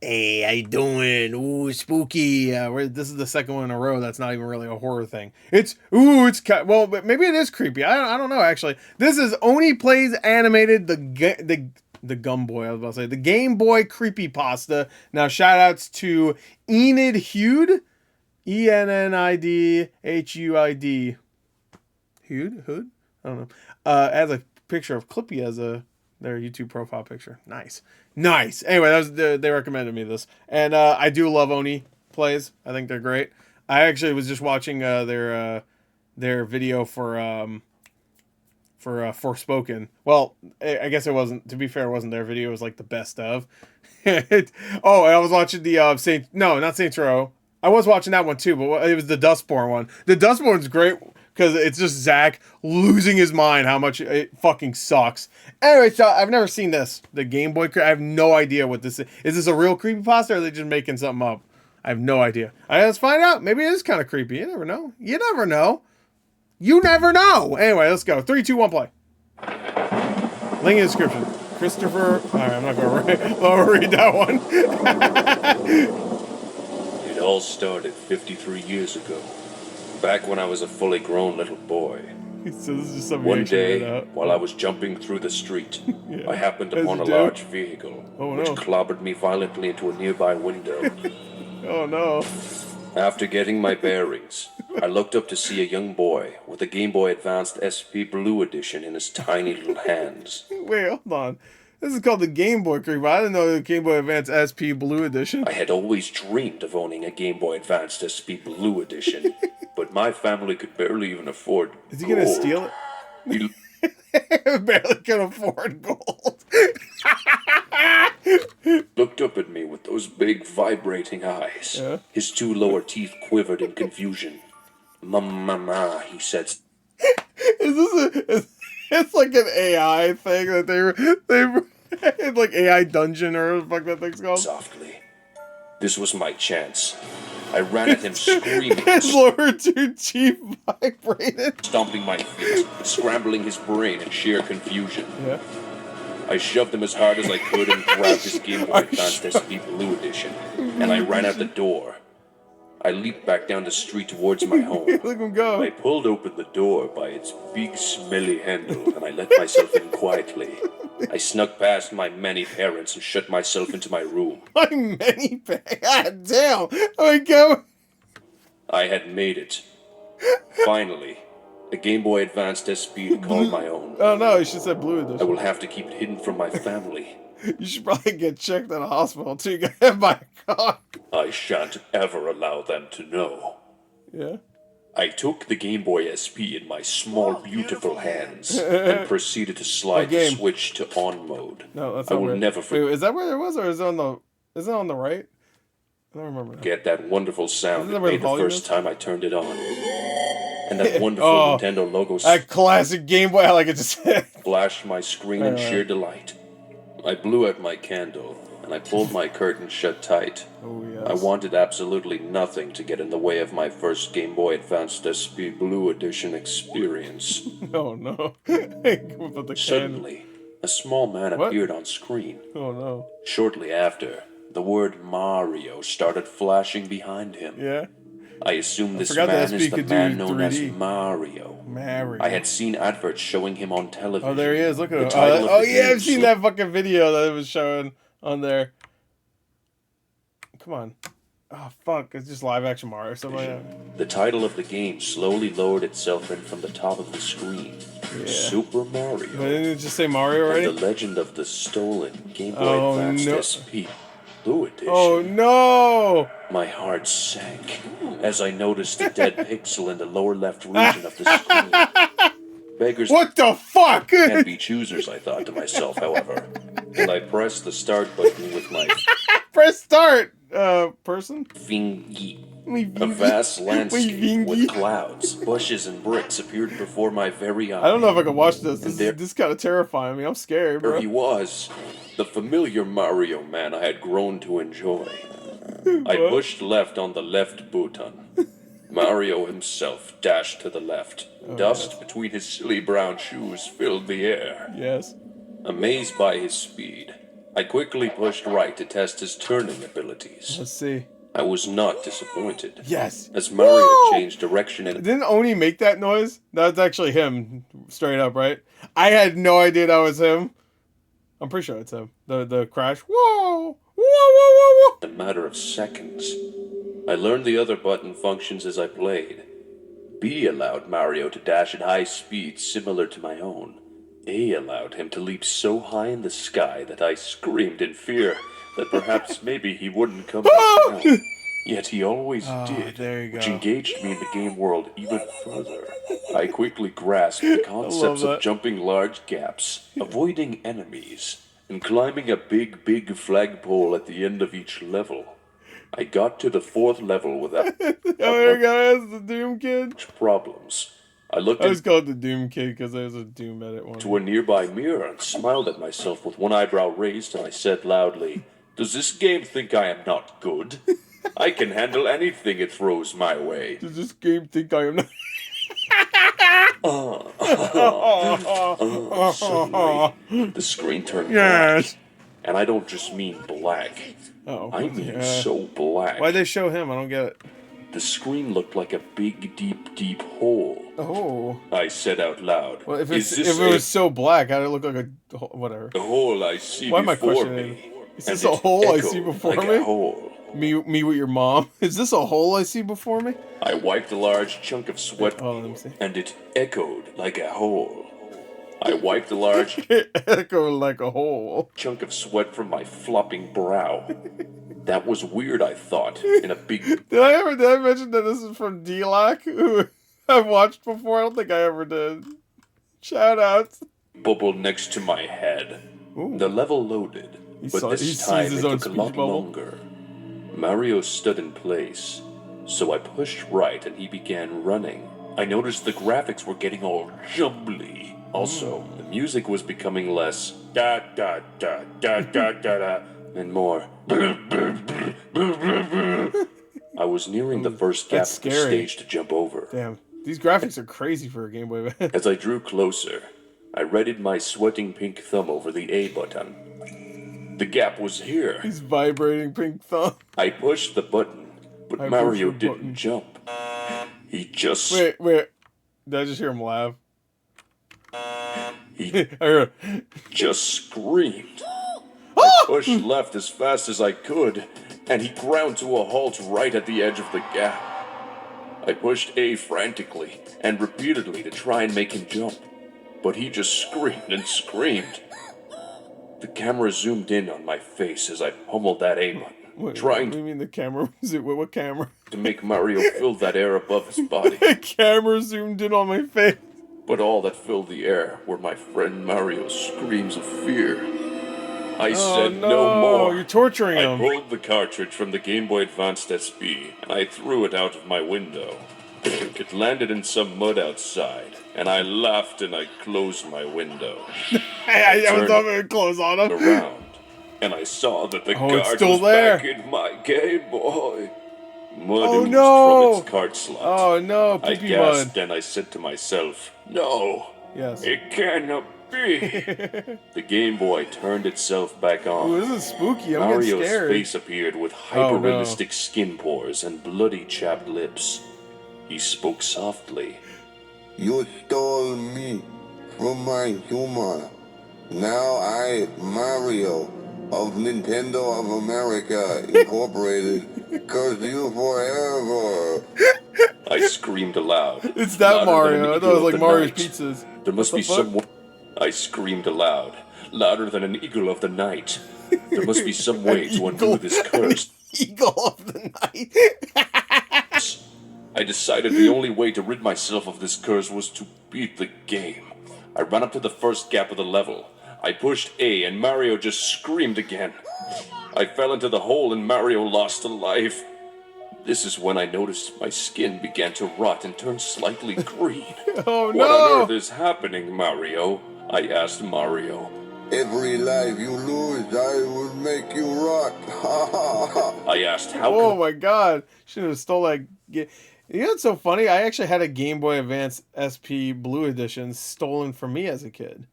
Hey, how you doing? Ooh, spooky. This is the second one in a row that's not even really a horror thing. Well, but maybe it is creepy. I don't know actually. This is Oney Plays Animated, the Gum Boy. I was about to say the Game Boy Creepypasta. Now shout outs to Enid Hude, ENNIDHUID. Hood? I don't know. As a picture of Clippy as their YouTube profile picture. Nice. Anyway, that was they recommended me this, and I do love Oney Plays. I think they're great. I actually was just watching their video for Forspoken. Well, I guess it wasn't. To be fair, it wasn't their video. It was like the best of. And I was watching the not Saints Row. I was watching that one too, but it was the Dustborn one. The Dustborn's great because it's just Zach losing his mind how much it fucking sucks. Anyway, so I've never seen this. The Game Boy. I have no idea what this is. Is this a real creepypasta or are they just making something up? I have no idea. Let's find out. Maybe it is kind of creepy. You never know. You never know. You never know. Anyway, let's go. 3, 2, 1, play. Link in the description. Christopher. Alright, I'm not going to read that one. It all started 53 years ago, back when I was a fully grown little boy. So this is just something One day, while I was jumping through the street, Yeah, I happened upon a large vehicle, which clobbered me violently into a nearby window. Oh no. After getting my bearings, I looked up to see a young boy with a Game Boy Advanced SP Blue Edition in his tiny little hands. Wait, hold on. This is called the Game Boy Creep. I didn't know the Game Boy Advance SP Blue Edition. I had always dreamed of owning a Game Boy Advanced SP Blue Edition, but my family could barely even afford Is he gonna steal it? Barely can afford gold. Looked up at me with those big vibrating eyes. Yeah. His 2 lower teeth quivered in confusion. Mama, he said. It's like an AI thing that they like AI dungeon or what the fuck that thing's called. Softly. This was my chance. I ran at him screaming. His lower 2 teeth vibrated. Stomping my feet, scrambling his brain in sheer confusion. Yeah. I shoved him as hard as I could and grabbed his Game Boy Advanced SP Blue Edition, and I ran out the door. I leaped back down the street towards my home. Look him go. I pulled open the door by its big smelly handle, and I let myself in quietly. I snuck past my many parents and shut myself into my room. My many parents. God damn. Oh my god. I had made it. Finally, a Game Boy Advanced SP to call my own. Oh no, you should say Blue I Edition. will have to keep it hidden from my family. You should probably get checked at a hospital too. You got hit by a car. I shan't ever allow them to know. Yeah. I took the Game Boy SP in my small, beautiful hands and proceeded to slide the switch to on mode. No, that's I not will right. never forget. Wait, is that where it was, or is it on the? Is it on the right? I don't remember. Get that wonderful sound Isn't that it where made the the volume first is? time I turned it on. And that wonderful Nintendo logo That classic Game Boy, I like it to say. flashed my screen in sheer delight. I blew out my candle, and I pulled my curtain shut tight. Oh, yes. I wanted absolutely nothing to get in the way of my first Game Boy Advanced SP Blue Edition experience. Oh no. With the Suddenly, a small man appeared on screen. Oh no. Shortly after, the word Mario started flashing behind him. Yeah. I assume this forgot man the is SP the could do man known as 3D. Mario. Mario. I had seen adverts showing him on television. Oh, there he is. Look at him. title of Oh the yeah, game I've seen that fucking video that it was showing on there. Come on. Oh fuck! It's just live action Mario or something like that. The title of the game slowly lowered itself in from the top of the screen. Yeah. Super But Mario. didn't it just say Mario And the already? legend of the stolen Game Boy Oh, Advanced no. SP Blue Edition. Oh no! My heart sank as I noticed a dead pixel in the lower left region of the screen. Beggars What the fuck? can't be choosers, I thought to myself, however. And I pressed the start button with my Press start. Person. fingy. A A vast landscape with clouds, bushes, and bricks appeared before my very eyes. I don't know if I can watch this. And there- This is kind of terrifying me. I'm scared, There bro. he was, the familiar Mario man I had grown to enjoy. I pushed left on the left button. Mario himself dashed to the left. Dust between his silly brown shoes filled the air. Yes. Amazed by his speed, I quickly pushed right to test his turning abilities. Let's see. I was not disappointed. Yes. As Mario Whoa! changed direction and Didn't Oney make that noise? That's actually him, straight up, right? I had no idea that was him. I'm pretty sure it's him. The crash. Whoa! Whoa! Whoa! Whoa! a matter of seconds. I learned the other button functions as I played. B allowed Mario to dash at high speeds similar to my own. A allowed him to leap so high in the sky that I screamed in fear that perhaps maybe he wouldn't come back down. Yet he always did, there you which go. engaged me in the game world even further. I quickly grasped the concepts of jumping large gaps, avoiding enemies, and climbing a big flagpole at the end of each level. I got to the 4th level without Oh, there you go. That's the Doom Kid. much problems. I looked I was called the Doom Kid because there was a Doom edit one. into a nearby mirror and smiled at myself with one eyebrow raised, and I said loudly, "Does this game think I am not good? I can handle anything it throws my way." Does this game think I am not? Suddenly, the screen turned Yes. black. And I don't just mean black. Oh, I mean so black. Why'd they show him? I don't get it. The screen looked like a big, deep hole. Oh. I said out loud, Well, if "Is it this was so black, how'd it look like a whatever? a hole I see Why am I before questioning? me?" Is And this a it hole I echoed see before like me? a hole. Me with your mom. Is this a hole I see before me? I wiped a large chunk of sweat, Oh, let me see. and it echoed like a hole. I wiped a large It echoed like a hole. chunk of sweat from my flopping brow. That was weird, I thought, in a big Did I mention that this is from Delak, who I've watched before? I don't think I ever did. Shout outs. bubble next to my head. Ooh. The level loaded, but he this sees time his it own took a speech lot bubble. longer. Mario stood in place, so I pushed right and he began running. I noticed the graphics were getting all jumbly. Also, the music was becoming less da da da da da da da and more. I was nearing the first gap That's of the scary. stage to jump over. Damn. These graphics are crazy for a Game Boy Advance. As I drew closer, I readied my sweating pink thumb over the A button. The gap was here. He's vibrating pink thumb. I pushed the button, but I pushed Mario the didn't button. jump. He just Wait. Did I just hear him laugh? he I heard. just screamed. I pushed left as fast as I could, and he ground to a halt right at the edge of the gap. I pushed A frantically and repeatedly to try and make him jump, but he just screamed and screamed. The camera zoomed in on my face as I pummeled that A button, What trying do you mean the camera? What camera? to make Mario feel that air above his body. The camera zoomed in on my face. But all that filled the air were my friend Mario's screams of fear. I said no more. You're torturing I him. pulled the cartridge from the Game Boy Advance SP, and I threw it out of my window. It landed in some mud outside, and I laughed and I closed my window. I was turned not going to close on him. Around, and I saw that the It's card still was there. back in my Game Boy. Mud Oh, oozed no. from its card slot. Oh no, I poopy gasped mud. and I said to myself, "No, Yes. it cannot be." The Game Boy turned itself back on. Ooh, this is spooky. I'm Mario's getting scared. face appeared with Oh, no. hyper-realistic skin pores and bloody chapped lips. He spoke softly. You stole me from my humor. Now I, Mario, of Nintendo of America Incorporated, curse you forever. I screamed aloud. It's that louder than Mario. an I thought it eagle was of like the Mario's night. pizzas. There must What be the fuck? some way. I screamed aloud, louder than an eagle of the night. There must be some way to undo this curse. Eagle of the night. I decided the only way to rid myself of this curse was to beat the game. I ran up to the first gap of the level. I pushed A and Mario just screamed again. I fell into the hole and Mario lost a life. This is when I noticed my skin began to rot and turn slightly green. Oh What on no. earth is happening, Mario? I asked Mario. Every life you lose, I will make you rot. Ha ha ha. I asked how Oh could my god. Should have stole that. You know what's so funny? I actually had a Game Boy Advance SP Blue Edition stolen from me as a kid.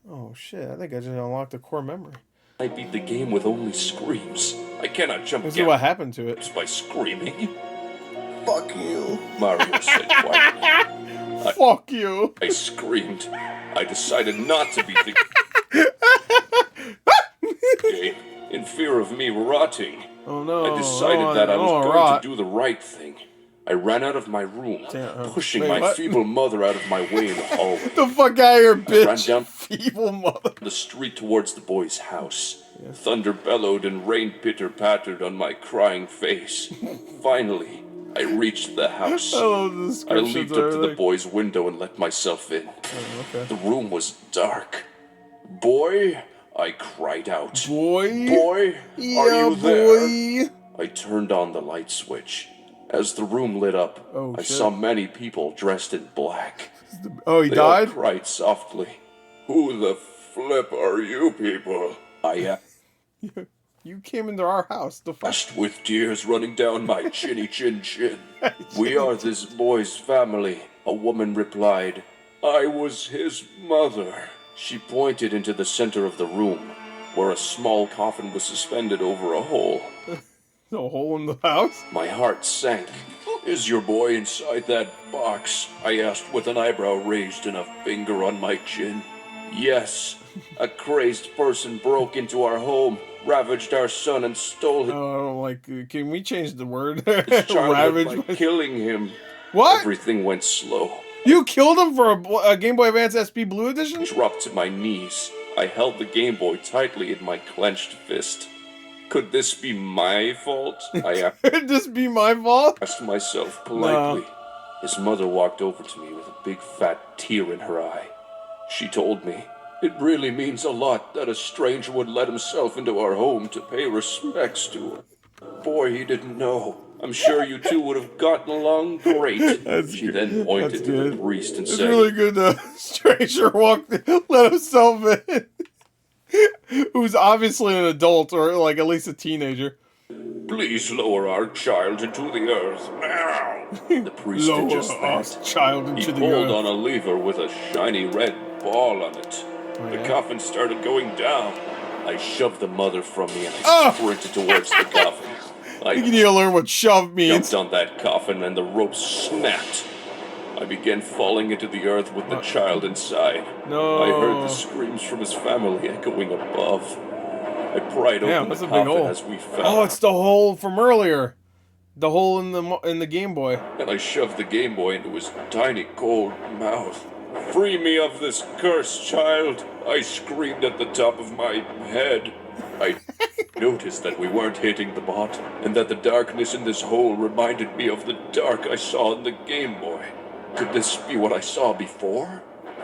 Oh shit! I think I just unlocked a core memory. I beat the game with only screams. I cannot jump This is what happened to it. gaps by screaming. Fuck you. Mario said quietly. Fuck you! I screamed. I decided not to beat the game in fear of me rotting. Oh no! I decided that I was going to do the right thing. I ran out of my room, pushing my feeble mother out of my way in the hallway. The fuck out of here, bitch! I ran down feeble mother. The street towards the boy's house. Thunder bellowed and rain pitter-pattered on my crying face. Finally, I reached the house. I leaped up to the boy's window and let myself in. Oh, okay. The room was dark. Boy, I cried out. Boy? Boy, Yeah, are you there? boy. I turned on the light switch. As the room lit up, I saw many people dressed in black. Oh, he They died? all cried softly. Who the flip are you people? I You came into our house. The fuck? asked with tears running down my chinny chin chin. We are this boy's family, a woman replied. I was his mother. She pointed into the center of the room, where a small coffin was suspended over a hole. No hole in the house? My heart sank. Is your boy inside that box? I asked with an eyebrow raised and a finger on my chin. Yes, a crazed person broke into our home, ravaged our son, and stole his Oh, like, can we change the word? childhood by killing him. What? Everything went slow. You killed him for a Game Boy Advance SP Blue Edition? I dropped to my knees. I held the Game Boy tightly in my clenched fist. Could this be my fault? Could this be my fault? asked myself politely. His mother walked over to me with a big fat tear in her eye. She told me, it really means a lot that a stranger would let himself into our home to pay respects to her. Boy, he didn't know. I'm sure you two would have gotten along great. She then pointed to the priest and It's said, really good the stranger walked in, let himself in. Who's obviously an adult, or like at least a teenager. please lower our child into the earth now. The priest did just that. Child into He the pulled earth. on a lever with a shiny red ball on it. The coffin started going down. I shoved the mother from me and I sprinted towards the coffin. You need to learn what shove means. Jumped on that coffin and the rope snapped. I began falling into the earth with the child inside. No. I heard the screams from his family echoing above. I pried open that's the a big hole. coffin as we fell. Oh, it's the hole from earlier. The hole in the Game Boy. And I shoved the Game Boy into his tiny, cold mouth. Free me of this curse, child! I screamed at the top of my head. I noticed that we weren't hitting the bottom, and that the darkness in this hole reminded me of the dark I saw in the Game Boy. Could this be what I saw before?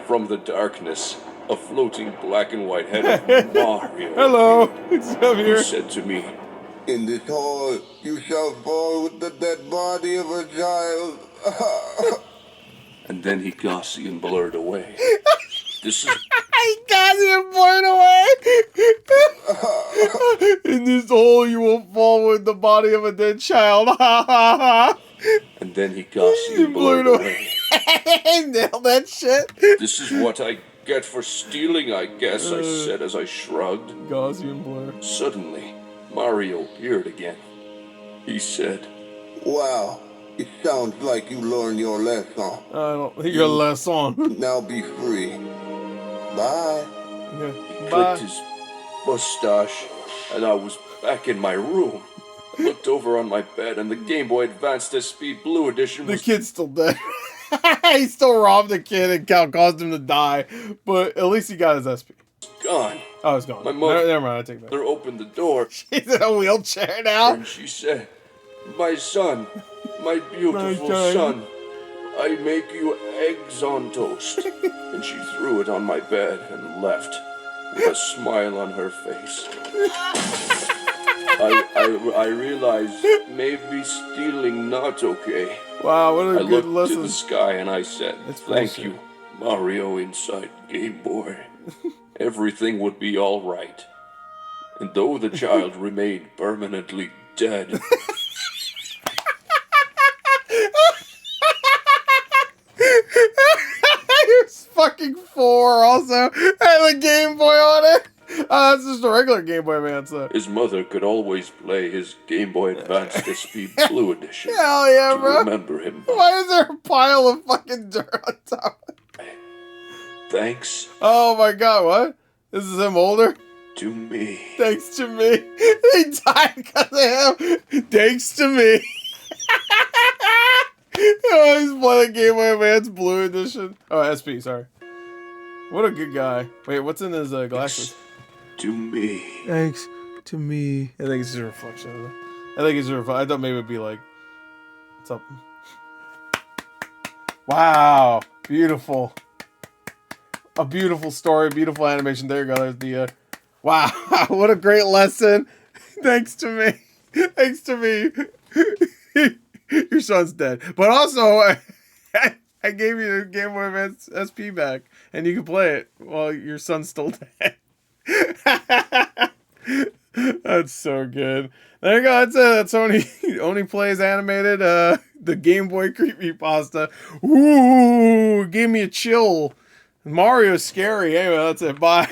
From the darkness, a floating black and white head of Mario. Hello, it's up He here. said to me, In this hole, you shall fall with the dead body of a child. and then he Gaussian blurred away. This is I got him blown away. In this hole, you will fall with the body of a dead child. Ha ha ha. and then he Gaussian blurred away. Nailed that shit. This is what I get for stealing, I guess, I said as I shrugged. Gaussian blur. Suddenly, Mario appeared again. He said, Wow, it sounds like you learned your lesson. I don't think your last song. Now be free. Bye. he clicked his mustache, and I was back in my room. I looked over on my bed, and the Game Boy Advance SP Blue Edition The was kid's still dead. He still robbed the kid and caused him to die, but at least he got his SP. gone. Oh, it's gone. My mother- Never mind, I take it back. Mother opened the door, He's in a wheelchair now. and she said, my son, my beautiful son. son, I make you eggs on toast. And she threw it on my bed and left with a smile on her face. I realized maybe stealing not okay. Wow, what a I good looked to lesson. the sky and I said, That's thank bullshit. you, Mario inside Game Boy. Everything would be all right. And though the child remained permanently dead, You're fucking fucking 4 also. And the Game Boy on it. That's just a regular Game Boy Advance though. His mother could always play his Game Boy Advance SP Blue Edition Hell yeah, to bro. remember him. Why is there a pile of fucking dirt on top? Thanks Oh my god, what? This is him older? to me. Thanks to me. He died because of him. Thanks to me. Oh, he's playing Game Boy Advance Blue Edition. Oh, SP, sorry. What a good guy. Wait, what's in his glasses? To me. Thanks to me. I think it's just a reflection of it. I think it's a reflection. I thought maybe it'd be like, what's up? Wow. Beautiful. A beautiful story, beautiful animation. There you go. There's the, wow. What a great lesson. Thanks to me. Thanks to me. Your son's dead. But also, I gave you the Game Boy Advance SP back, and you can play it while your son's still dead. That's so good. There you go. That's it. That's Oney Plays Animated. The Game Boy Creepypasta. Ooh, gave me a chill. Mario's scary. Anyway, that's it. Bye.